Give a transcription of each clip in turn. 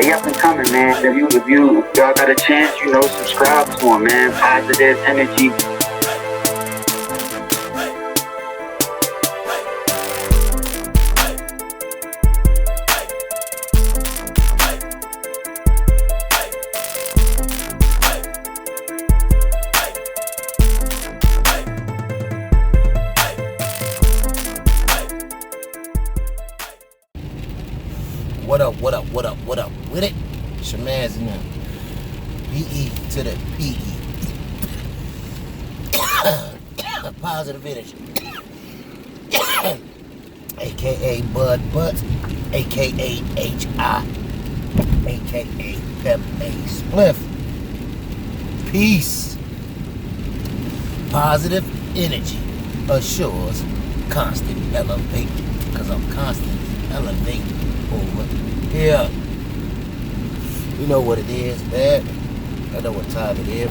He up and coming, man. If y'all got a chance, subscribe to him, man. Positive energy. What up with it? It's your man's in there. BE to the PE. Positive energy. AKA Bud Butts, AKA HI, AKA Pep A Spliff. Peace. Positive energy assures constant elevate, because I'm constantly elevating over here. You know what it is, man. I know what time it is.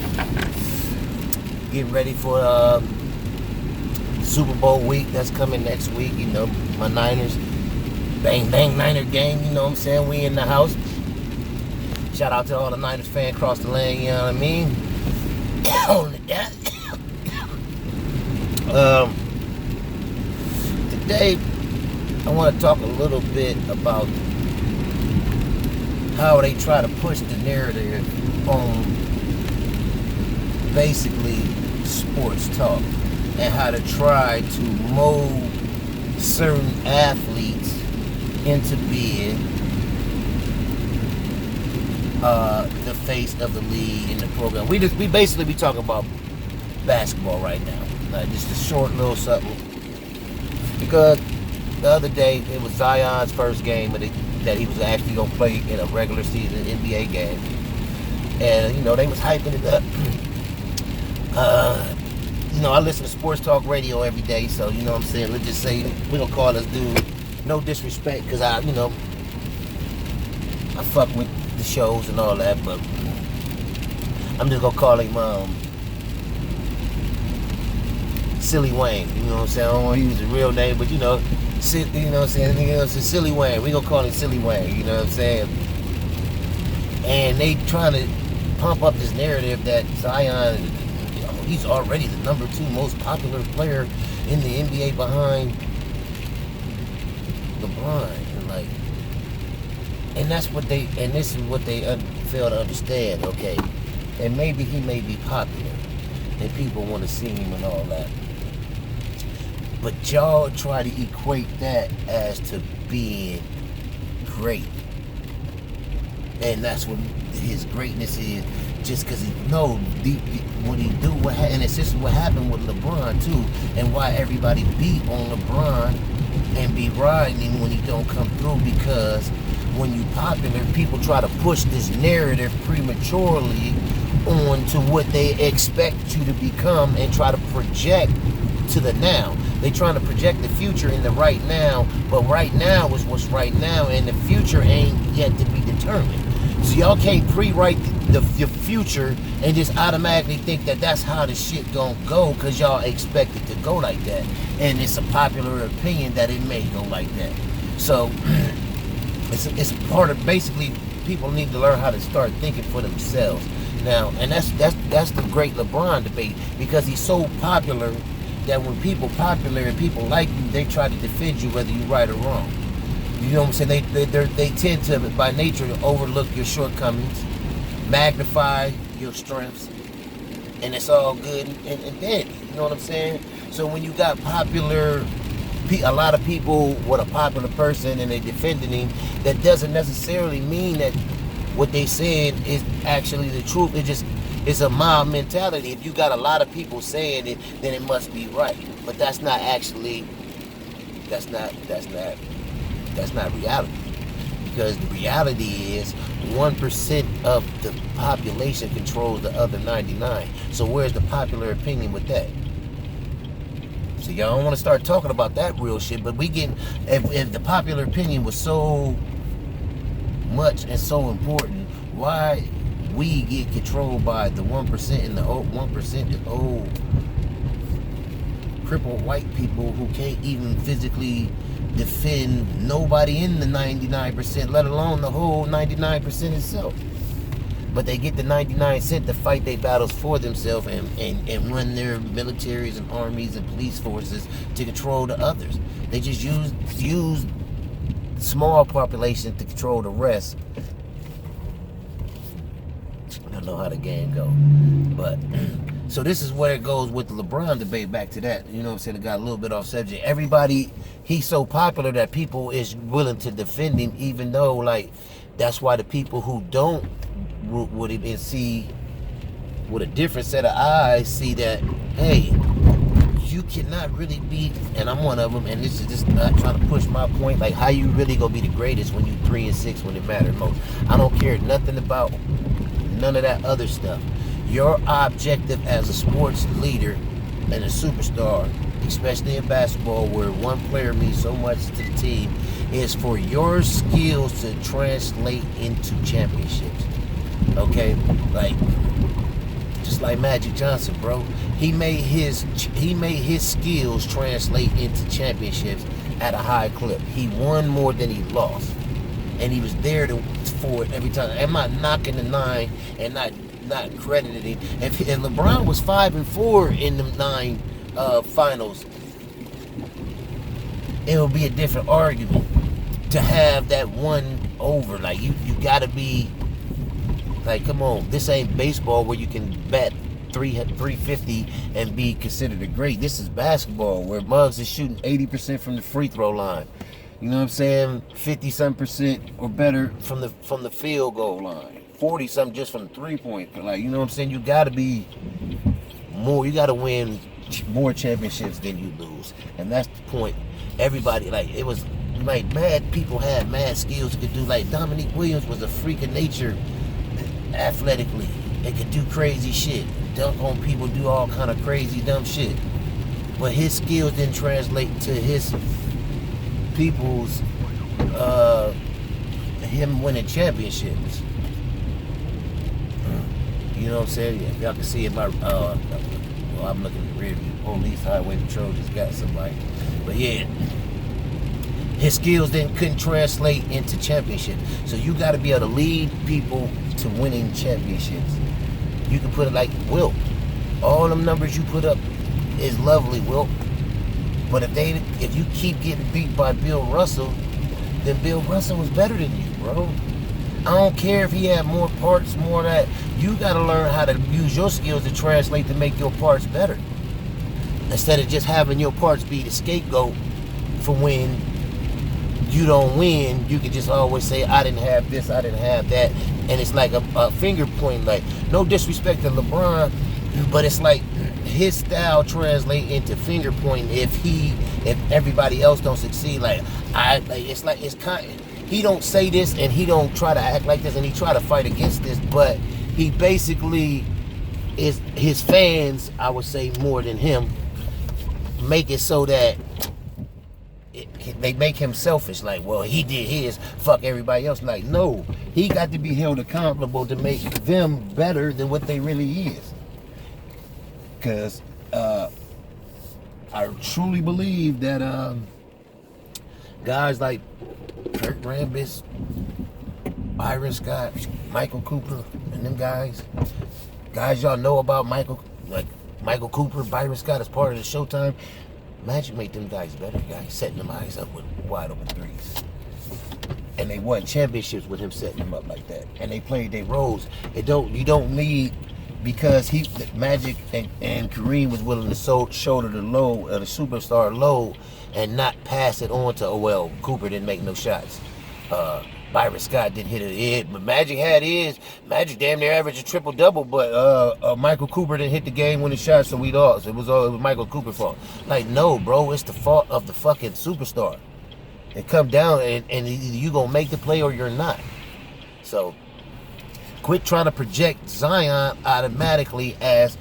Getting ready for Super Bowl week that's coming next week. My Niners. Bang, bang, Niner gang. You know what I'm saying? We in the house. Shout out to all the Niners fans across the land, you know what I mean? Today, I want to talk a little bit about how they try to push the narrative on basically sports talk and how to try to mold certain athletes into being the face of the league in the program. We basically be talking about basketball right now. Just a short little something. Because the other day it was Zion's first game that he was actually gonna play in a regular season NBA game, and they was hyping it up. I listen to sports talk radio every day, so you know what I'm saying. Let's just say we gonna call this dude, no disrespect, because I fuck with the shows and all that, but I'm just gonna call him Silly Wayne. You know what I'm saying? I don't want to use his real name, but you know what I'm saying? It's Silly Wayne. We gonna call him Silly Wayne, you know what I'm saying? And they trying to pump up this narrative that Zion, he's already the number 2 most popular player in the NBA behind LeBron. And this is what they fail to understand, okay? And maybe he may be popular and people want to see him and all that. But y'all try to equate that as to being great. And that's what his greatness is, just because what he do, and it's just what happened with LeBron too, and why everybody beat on LeBron and be riding him when he don't come through, because when you popular, people try to push this narrative prematurely onto what they expect you to become and try to project to the now. They trying to project the future in the right now, but right now is what's right now, and the future ain't yet to be determined. So y'all can't pre-write the future and just automatically think that that's how the shit gonna go, because y'all expect it to go like that, and it's a popular opinion that it may go like that. So it's part of, basically, people need to learn how to start thinking for themselves now, and that's the great LeBron debate, because he's so popular that when people popular and people like you, they try to defend you whether you're right or wrong. You know what I'm saying? They tend to, by nature, overlook your shortcomings, magnify your strengths, and it's all good and dandy. You know what I'm saying? So when you got a lot of people with a popular person and they defending him, that doesn't necessarily mean that what they saying is actually the truth. It's a mob mentality. If you got a lot of people saying it, then it must be right. But that's not actually, that's not reality. Because the reality is 1% of the population controls the other 99. So where's the popular opinion with that? So y'all don't want to start talking about that real shit, but if the popular opinion was so much and so important, why we get controlled by the 1% and the 1% of old crippled white people who can't even physically defend nobody in the 99%, let alone the whole 99% itself. But they get the 99% to fight their battles for themselves and run their militaries and armies and police forces to control the others. They just use small population to control the rest. I don't know how the game go. But so this is where it goes with the LeBron debate, back to that. You know what I'm saying? It got a little bit off subject. Everybody, he's so popular that people is willing to defend him, even though, like, that's why the people who don't would even see with a different set of eyes, see that, hey, you cannot really be, and I'm one of them, and this is just not trying to push my point, like, how you really gonna be the greatest when you 3-6 when it matters most? I don't care nothing about none of that other stuff. Your objective as a sports leader and a superstar, especially in basketball where one player means so much to the team, is for your skills to translate into championships. Okay, like, just like Magic Johnson, bro. He made his skills translate into championships at a high clip. He won more than he lost, and he was there for it every time. I'm not knocking the 9 and not crediting him. If LeBron was 5-4 in the 9 finals, it would be a different argument to have that one over. Like, you gotta be like, come on, this ain't baseball where you can bat 350 and be considered a great. This is basketball where Muggs is shooting 80% from the free throw line. You know what I'm saying? 50-something% or better from the field goal line. 40-something just from the 3-point. Like, you know what I'm saying? You gotta be more. You gotta win more championships than you lose, and that's the point. Everybody, like, it was like mad people had mad skills to do. Like, Dominique Williams was a freak of nature athletically. They could do crazy shit, dunk on people, do all kind of crazy dumb shit, but his skills didn't translate to his people's him winning championships. You know what I'm saying? Yeah, y'all can see it. Well, I'm looking at the rear view. Police highway patrol just got somebody. But yeah, his skills couldn't translate into championship. So you got to be able to lead people to winning championships. You can put it like Wilt. All them numbers you put up is lovely, Wilt. But if you keep getting beat by Bill Russell, then Bill Russell was better than you, bro. I don't care if he had more parts, more of that. You got to learn how to use your skills to translate to make your parts better. Instead of just having your parts be the scapegoat for when you don't win, you can just always say, I didn't have this, I didn't have that. And it's like a finger point. Like, no disrespect to LeBron, but it's like his style translate into finger pointing if everybody else don't succeed. It's kind of, he don't say this and he don't try to act like this and he try to fight against this, but he basically is, his fans, I would say more than him, make it so that they make him selfish. Like, well, he did his, fuck everybody else. Like, no, he got to be held accountable to make them better than what they really is. Because I truly believe that guys like Kurt Rambis, Byron Scott, Michael Cooper, and them guys y'all know about, Michael Cooper, Byron Scott is part of the Showtime. Magic made them guys better, guys, setting them eyes up with wide open threes. And they won championships with him setting them up like that. And they played their roles. You don't need, because Magic and Kareem was willing to shoulder the load, the superstar load, and not pass it on to, oh well, Cooper didn't make no shots. Byron Scott didn't hit it, but Magic had his. Magic damn near averaged a triple-double, but Michael Cooper didn't hit the game-winning shot, so we lost. It was Michael Cooper's fault. Like, no, bro, it's the fault of the fucking superstar. It come down, and either you gonna make the play or you're not. So, quit trying to project Zion automatically as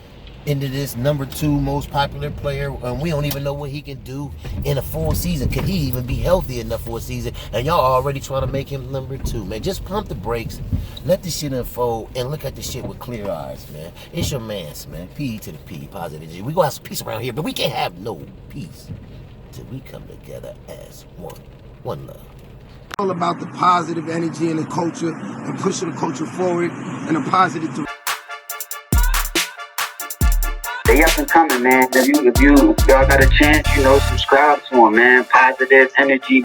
into this number 2 most popular player, and we don't even know what he can do in a full season. Could he even be healthy enough for a season? And y'all already trying to make him number 2, man. Just pump the brakes, let the shit unfold, and look at the shit with clear eyes, man. It's your mans, man. P to the P, positive G. We gonna have some peace around here, but we can't have no peace. until we come together as one. One love. All about the positive energy in the culture and pushing the culture forward in a positive direction. They up and coming, man. If y'all got a chance, subscribe to them, man. Positive energy.